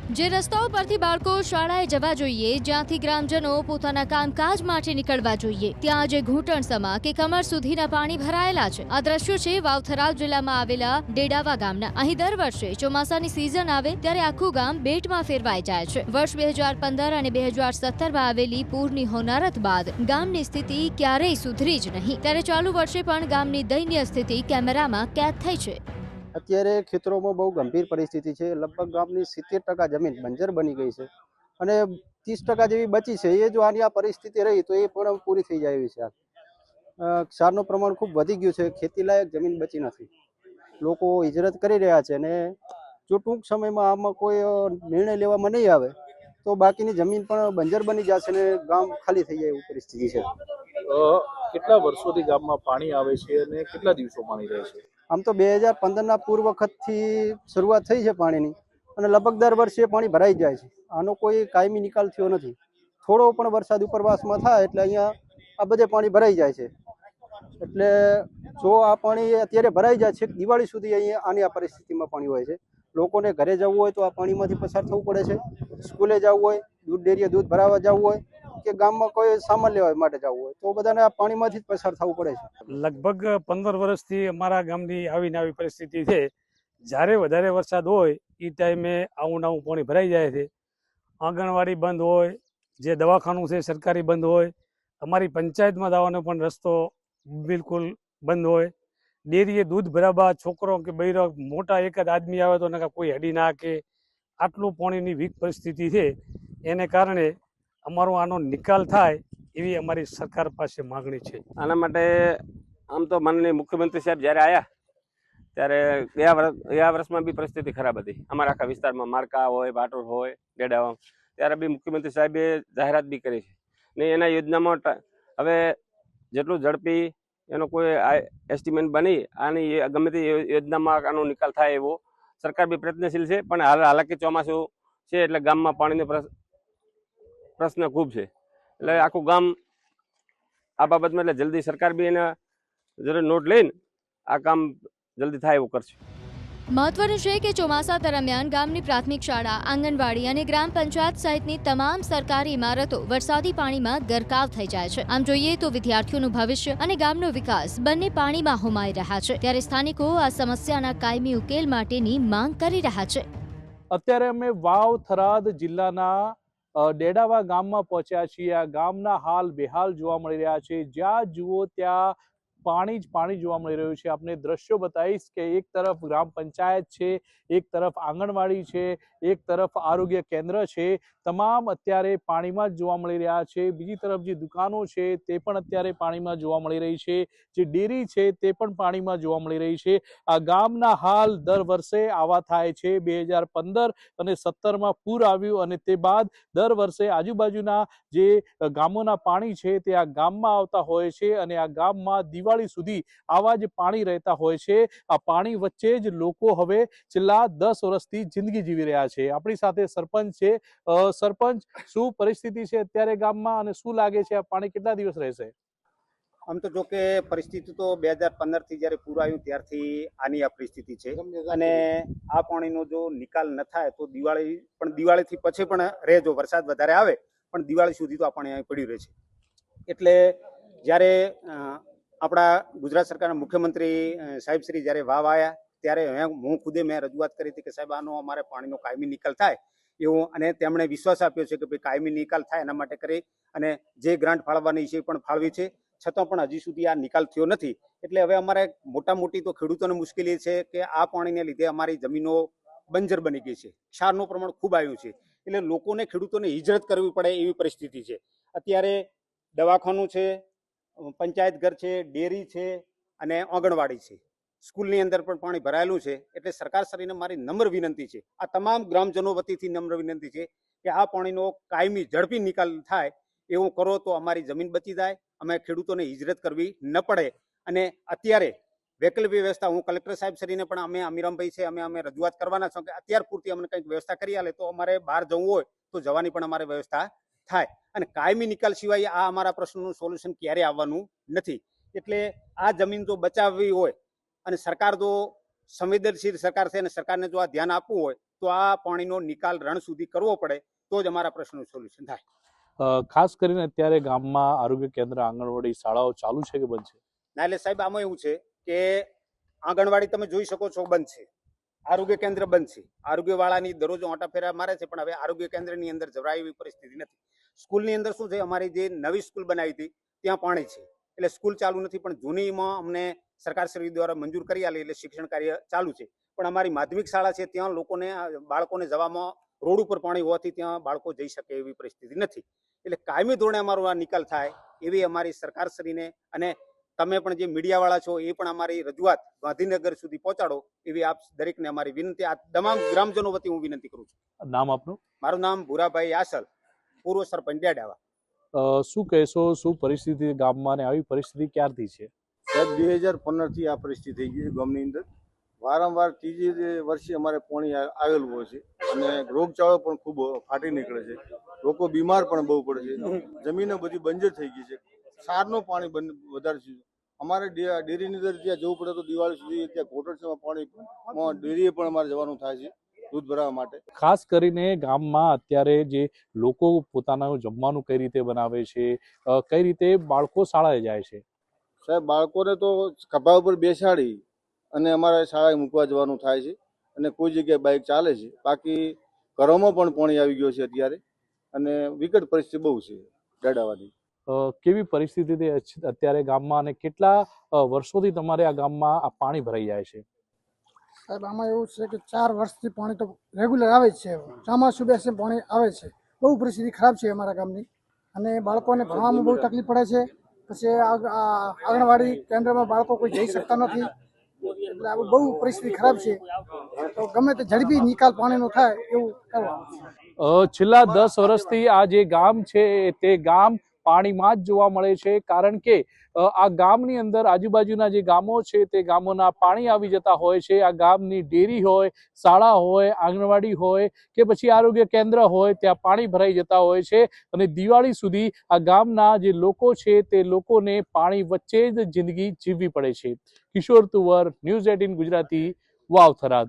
જે રસ્તાઓ પરથી બાળકો શાળાએ જવા જોઈએ, જ્યાંથી ગ્રામજનો પોતાના કામકાજ માટે નીકળવા જોઈએ, ત્યાં આજે ઘૂંટણસમા કે કમર સુધીના પાણી ભરાયેલા છે। આ દ્રશ્યો છે વાવથરાદ જિલ્લામાં આવેલા ડેડાવા ગામના। અહીં દર વર્ષે ચોમાસાની સિઝન આવે ત્યારે આખું ગામ બેટમાં ફેરવાઈ જાય છે। વર્ષ 2015 અને 2017માં આવેલી પૂરની હોનારત બાદ ગામની સ્થિતિ ક્યારેય સુધરી જ નહીં, ત્યારે ચાલુ વર્ષે પણ ગામની દયનીય સ્થિતિ કેમેરામાં કેદ થઈ છે। અત્યારે ખેતરોમાં બહુ ગંભીર પરિસ્થિતિ છે। લગભગ ગામની 70% જમીન બંજર બની ગઈ છે અને 30% જેવી બચી છે। એ જો આની આ પરિસ્થિતિ રહી તો એ પણ પૂરી થઈ જાય એવી છે। ક્ષારનું પ્રમાણ ખૂબ વધી ગયું છે, ખેતીલાયક જમીન બચી નથી। લોકો હિજરત કરી રહ્યા છે અને જો ટૂંક સમયમાં આમાં કોઈ નિર્ણય લેવામાં નહીં આવે તો બાકીની જમીન પણ બંજર બની જશે અને ગામ ખાલી થઈ જાય એવી પરિસ્થિતિ છે। કેટલા વર્ષોથી ગામમાં પાણી આવે છે અને કેટલા દિવસો પાણી રહે છે? આમ તો 2015ના પૂર વખતથી શરૂઆત થઈ છે પાણીની અને લગભગ દર વર્ષે પાણી ભરાઈ જાય છે। આનો કોઈ કાયમી નિકાલ થયો નથી। થોડો પણ વરસાદ ઉપરવાસમાં થાય એટલે અહીંયા આ બધે પાણી ભરાઈ જાય છે। એટલે જો આ પાણી અત્યારે ભરાઈ જાય છે દિવાળી સુધી અહીંયા આની આ પરિસ્થિતિમાં પાણી હોય છે। લોકોને ઘરે જવું હોય તો આ પાણીમાંથી પસાર થવું પડે છે। સ્કૂલે જવું હોય, દૂધ ડેરીએ દૂધ ભરાવવા જવું હોય કે ગામમાં કોઈ સામાન લેવા માટે જવું હોય તો બધાને આ પાણીમાંથી જ પસાર થવું પડે છે। લગભગ 15 વર્ષથી અમારા ગામની આવી પરિસ્થિતિ છે। જ્યારે વધારે વરસાદ હોય એ ટાઈમે આવું પાણી ભરાઈ જાય છે। આંગણવાડી બંધ હોય, જે દવાખાનું છે સરકારી બંધ હોય, અમારી પંચાયતમાં જવાનો પણ રસ્તો બિલકુલ બંધ હોય। ડેરીએ દૂધ ભરાવવા છોકરો કે બૈરો મોટા એક જ આદમી આવે તો નકા કોઈ હડી ના કે આટલું પાણીની વીક પરિસ્થિતિ છે। એને કારણે અમારો આનો નિકાલ થાય એવી અમારી સરકાર પાસે માગણી છે। આના માટે આમ તો માનનીય મુખ્યમંત્રી સાહેબ જ્યારે આવ્યા ત્યારે ગયા વર્ષમાં બી પરિસ્થિતિ ખરાબ હતી। અમારા આખા વિસ્તારમાં મારકા હોય, ભાટોર હોય, ડેડાવા, ત્યારે બી મુખ્યમંત્રી સાહેબે જાહેરાત બી કરી છે ને એના યોજનામાં હવે જેટલું ઝડપી એનો કોઈ એસ્ટિમેટ બની આની ગમે તે યોજનામાં આનો નિકાલ થાય એવો સરકાર બી પ્રયત્નશીલ છે। પણ હાલાકી ચોમાસું છે એટલે ગામમાં પાણીનો પ્રશ્ન ખૂબ છે। એટલે આખું ગામ આ બાબતમાં એટલે જલ્દી સરકાર બી એને જરૂર નોટ લઈને આ કામ જલ્દી થાય એવું કરશે। મહત્વનું છે કે ચોમાસા દરમિયાન ગામની પ્રાથમિક શાળા, આંગણવાડી અને ગ્રામ પંચાયત સહિતની તમામ સરકારી ઇમારતો વરસાદી પાણીમાં ગરકાવ થઈ જાય છે। આમ જોઈએ તો વિદ્યાર્થીઓનું ભવિષ્ય અને ગામનો વિકાસ બંને પાણીમાં હોમાઈ રહ્યા છે, ત્યારે સ્થાનિકો આ સમસ્યાના કાયમી ઉકેલ માટેની માંગ કરી રહ્યા છે। અત્યારે અમે વાવ થરાદ જિલ્લાના ડેડાવા ગામમાં પહોંચ્યા છીએ। આ ગામના હાલ બેહાલ જોવા મળી રહ્યા છે। જ્યાં જુઓ ત્યાં પાણી જ પાણી જોવા મળી રહ્યું છે। આપને દ્રશ્યો બતાવીશ કે એક તરફ ગ્રામ પંચાયત છે, એક તરફ આંગણવાડી છે, એક તરફ આરોગ્ય કેન્દ્ર છે, તમામ અત્યારે પાણીમાં જ જોવા મળી રહ્યા છે। બીજી તરફ જે દુકાનો છે તે પણ અત્યારે પાણીમાં જોવા મળી રહી છે, જે ડેરી છે તે પણ પાણીમાં જોવા મળી રહી છે। આ ગામના હાલ દર વર્ષે આવા થાય છે। 2015 અને 17માં પૂર આવ્યું અને તે બાદ દર વર્ષે આજુબાજુના જે ગામોના પાણી છે તે આ ગામમાં આવતા હોય છે અને આ ગામમાં દિવાળી સુધી આવા જ પાણી રહેતા હોય છે। આ પાણી વચ્ચે જ લોકો હવે છેલ્લા 10 વર્ષથી જિંદગી જીવી રહ્યા છે। આપણી સાથે સરપંચ છે। સરપંચ, શું પરિસ્થિતિ છે અત્યારે ગામમાં અને શું લાગે છે આ પાણી કેટલા દિવસ રહેશે? આમ તો જો કે પરિસ્થિતિ તો 2015થી જ્યારે પૂર આવ્યું ત્યારથી આની આ પરિસ્થિતિ છે અને આ પાણીનો જો નિકાલ ન થાય તો દિવાળીથી પછી પણ રહે, જો વરસાદ વધારે આવે પણ દિવાળી સુધી તો આ પાણી અહીં પડ્યું રહે છે। એટલે જ્યારે આપણા ગુજરાત સરકારના મુખ્યમંત્રી સાહેબ શ્રી જ્યારે વાવ આવ્યા ત્યારે હું ખુદે મેં રજૂઆત કરી હતી કે સાહેબ આનો અમારે પાણીનો કાયમી નિકાલ થાય એવું, અને તેમણે વિશ્વાસ આપ્યો છે કે ભાઈ કાયમી નિકાલ થાય એના માટે કરી અને જે ગ્રાન્ટ ફાળવવાની છે એ પણ ફાળવી છે, છતાં પણ હજી સુધી આ નિકાલ થયો નથી। એટલે હવે અમારે મોટી તો ખેડૂતોને મુશ્કેલી છે કે આ પાણીને લીધે અમારી જમીનો બંજર બની ગઈ છે। ક્ષારનું પ્રમાણ ખૂબ આવ્યું છે એટલે લોકોને, ખેડૂતોને હિજરત કરવી પડે એવી પરિસ્થિતિ છે। અત્યારે દવાખાનું છે, પંચાયત ઘર છે, ડેરી છે અને આંગણવાડી છે, સ્કૂલની અંદર પણ પાણી ભરાયેલું છે। એટલે સરકારશ્રીને મારી નમ્ર વિનંતી છે, આ તમામ ગ્રામજનો વતીથી નમ્ર વિનંતી છે કે આ પાણીનો કાયમી ઝડપી નિકાલ થાય એવું કરો તો અમારી જમીન બચી જાય, અમે ખેડૂતોને હિજરત કરવી ન પડે। અને અત્યારે વૈકલ્પિક વ્યવસ્થા હું કલેક્ટર સાહેબ શ્રીને પણ અમે અમીરામભાઈ છે અમે રજૂઆત કરવાના છો કે અત્યાર પૂરતી અમને કંઈક વ્યવસ્થા કરી આલે તો અમારે બહાર જવું હોય તો જવાની પણ અમારે વ્યવસ્થા થાય। અને કાયમી નિકાલ સિવાય આ અમારા પ્રશ્નનું સોલ્યુશન ક્યારેય આવવાનું નથી। એટલે આ જમીન જો બચાવવી હોય અને સરકાર જો સંવેદનશીલ સરકાર છે અને સરકારને જો આ ધ્યાન આપવું હોય તો આ પાણીનો નિકાલ રણ સુધી કરવો પડે તો જ અમારા પ્રશ્નનું સોલ્યુશન થાય. ખાસ કરીને અત્યારે ગામમાં આરોગ્ય કેન્દ્ર, આંગણવાડી, શાળાઓ ચાલુ છે કે બંધ છે? ના, એટલે સાહેબ આમાં એવું છે કે આંગણવાડી તમે જોઈ શકો છો બંધ છે, આરોગ્ય કેન્દ્ર બંધ છે. આરોગ્યવાળાની દરરોજ ઓટા ફેરા મારે છે, પણ હવે આરોગ્ય કેન્દ્રની અંદર જવરાય એવી પરિસ્થિતિ નથી. સ્કૂલની અંદર શું છે, અમારી જે નવી સ્કૂલ બનાવી હતી ત્યાં પાણી છે, એટલે સ્કૂલ ચાલુ નથી, પણ જૂનીમાં અમને સરકારશ્રી દ્વારા મંજૂર કરી આલી એટલે શિક્ષણ કાર્ય ચાલુ છે. પણ અમારી માધ્યમિક શાળા છે ત્યાં બાળકોને જવામાં રોડ ઉપર પાણી હોવાથી ત્યાં બાળકો જઈ શકે એવી પરિસ્થિતિ નથી. એટલે કાયમી ધોરણે અમારો આ નિકાલ થાય એવી અમારી સરકારશ્રીને, અને તમે પણ જે મીડિયાવાળા છો એ પણ અમારી રજૂઆત ગાંધીનગર સુધી પહોંચાડો એવી આપ દરેકને અમારી વિનંતી, આ તમામ ગ્રામજનો વતી હું વિનંતી કરું છું. નામ આપનું? મારું નામ ભૂરાભાઈ આસલ, પૂર્વ સરપંચ ડેડાવા. શું કહેશો, શું પરિસ્થિતિ ગામમાં, ને આવી પરિસ્થિતિ ક્યારથી છે? સાહેબ 2015 આ પરિસ્થિતિ થઈ ગઈ છે ગામની અંદર. વારંવાર ત્રીજી વર્ષે અમારે પાણી આવેલું હોય છે અને રોગચાળો પણ ખૂબ ફાટી નીકળે છે. લોકો બીમાર પણ બહુ પડે છે. જમીનો બધી બંજર થઈ ગઈ છે. ક્ષારનું પાણી વધારે છે. અમારે ડેરીની અંદર ત્યાં જવું પડે તો દિવાળી સુધી ત્યાં ઘોટણસામાં પાણી ડેરીએ પણ અમારે જવાનું થાય છે દૂધ ભરાવા માટે. ખાસ કરીને ગામમાં અત્યારે જે લોકો પોતાનું જમવાનું કઈ રીતે બનાવે છે, કઈ રીતે બાળકો શાળાએ જાય છે? સાહેબ બાળકોને તો ખભા ઉપર બેસાડી અને અમારે શાળાએ મૂકવા જવાનું થાય છે, અને કોઈ જગ્યાએ બાઇક ચાલે છે. બાકી ઘરોમાં પણ પાણી આવી ગયો છે અત્યારે, અને વિકટ પરિસ્થિતિ બહુ છે ડેડાવાની. કેવી પરિસ્થિતિ અત્યારે ગામમાં, અને કેટલા વર્ષોથી તમારે આ ગામમાં આ પાણી ભરાઈ જાય છે? સાહેબ આમાં એવું છે કે 4 વર્ષથી પાણી તો રેગ્યુલર આવે જ છે. ચોમાસું બેસે પાણી આવે છે. બહુ પરિસ્થિતિ ખરાબ છે અમારા ગામની, અને બાળકોને ભણવામાં બહુ તકલીફ પડે છે. પછી આંગણવાડી કેન્દ્રમાં બાળકો કોઈ જઈ શકતા નથી, એટલે આ બહુ પરિસ્થિતિ ખરાબ છે. તો ગમે તે ઝડપી નિકાલ પાણીનો થાય એવું કરવાનું. છેલ્લા 10 વર્ષથી આ જે ગામ છે તે ગામ પાણીમાં જ જોવા મળે છે, કારણ કે આ ગામની અંદર આજુબાજુના જે ગામો છે તે ગામોના પાણી આવી જતા હોય છે. આ ગામની ડેરી હોય, શાળા હોય, આંગણવાડી હોય કે પછી આરોગ્ય કેન્દ્ર હોય, ત્યાં પાણી ભરાઈ જતા હોય છે, અને દિવાળી સુધી આ ગામના જે લોકો છે તે લોકોને પાણી વચ્ચે જ જિંદગી જીવવી પડે છે. કિશોર તુવર, ન્યૂઝ 18 ગુજરાતી, વાવ થરાદ.